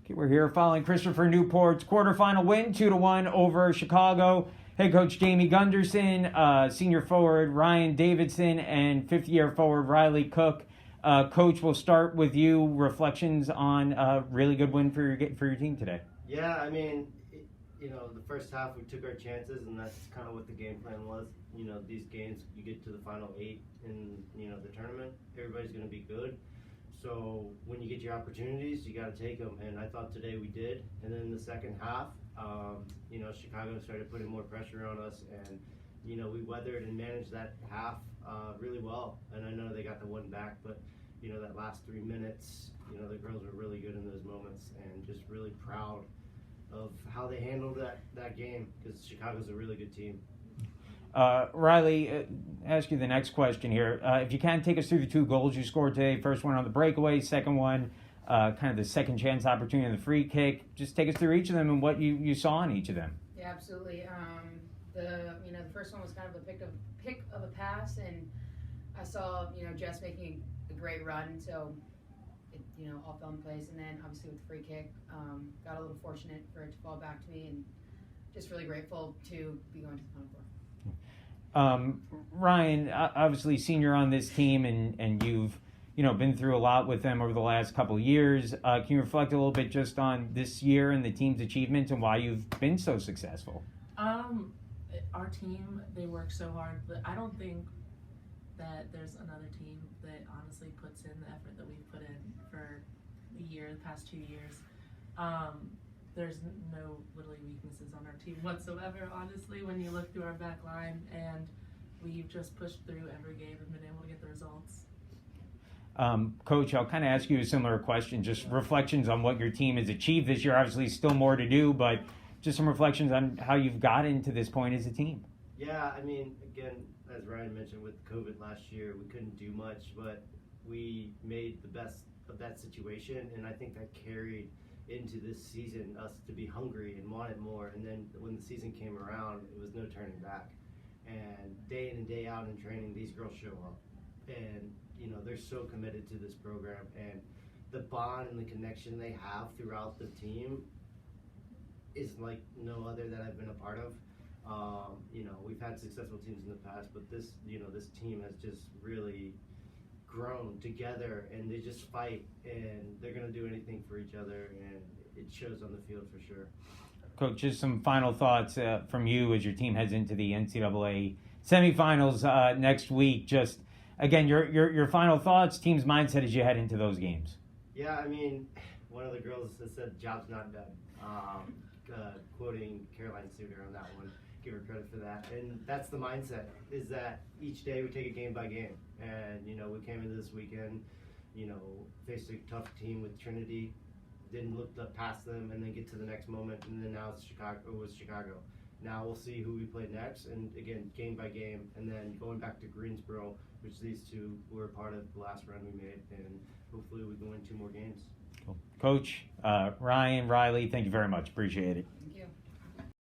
Okay, we're here following Christopher Newport's quarterfinal win, 2-1 over Chicago. Head coach Jamie Gunderson, senior forward Ryanne Davidson, and fifth-year forward Riley Cook. Coach, we'll start with you. Reflections on a really good win for your team today. Yeah, I mean, the first half we took our chances, and that's kind of what the game plan was. These games, you get to the final 8 in the tournament, everybody's going to be good. So when you get your opportunities, you got to take them, and I thought today we did. And then in the second half, Chicago started putting more pressure on us, and we weathered and managed that half really well. And I know they got the one back, but that last 3 minutes, the girls were really good in those moments, and just really proud of how they handled that game, because Chicago's a really good team. Riley, ask you the next question here. If you can, take us through the 2 goals you scored today. First one on the breakaway, second one, kind of the second chance opportunity on the free kick. Just take us through each of them and what you saw in each of them. Yeah, absolutely. The first one was kind of a pick of a pass, and I saw Jess making a great run, so it all fell in place. And then obviously with the free kick, got a little fortunate for it to fall back to me, and just really grateful to be going to the Final Four. Ryan, obviously senior on this team, and you've been through a lot with them over the last couple of years. Can you reflect a little bit just on this year and the team's achievements and why you've been so successful? Our team, they work so hard, but I don't think that there's another team that honestly puts in the effort that we've put in for the past 2 years. There's no literally weaknesses on our team whatsoever, honestly, when you look through our back line, and we've just pushed through every game and been able to get the results. Coach, I'll kind of ask you a similar question, just reflections on what your team has achieved this year. Obviously still more to do, but just some reflections on how you've gotten to this point as a team. Yeah, I mean, again, as Ryan mentioned, with COVID last year, we couldn't do much, but we made the best of that situation, and I think that carried into this season, us to be hungry and wanted more. And then when the season came around, it was no turning back. And day in and day out in training, these girls show up, and they're so committed to this program, and the bond and the connection they have throughout the team is like no other that I've been a part of. We've had successful teams in the past, but this team has just really grown together, and they just fight, and they're going to do anything for each other, and it shows on the field for sure. Coach, just some final thoughts from you as your team heads into the NCAA semifinals next week. Just again, your final thoughts, team's mindset as you head into those games. Yeah, I mean, one of the girls has said job's not done, quoting Caroline Suter on that one. Give her credit for that. And that's the mindset, is that each day we take it game by game. And, we came into this weekend, faced a tough team with Trinity, didn't look past them, and then get to the next moment. And then now it's Chicago. Now we'll see who we play next. And again, game by game. And then going back to Greensboro, which these two were part of the last run we made. And hopefully we can win 2 more games. Cool. Coach, Ryan, Riley, thank you very much. Appreciate it. Thank you.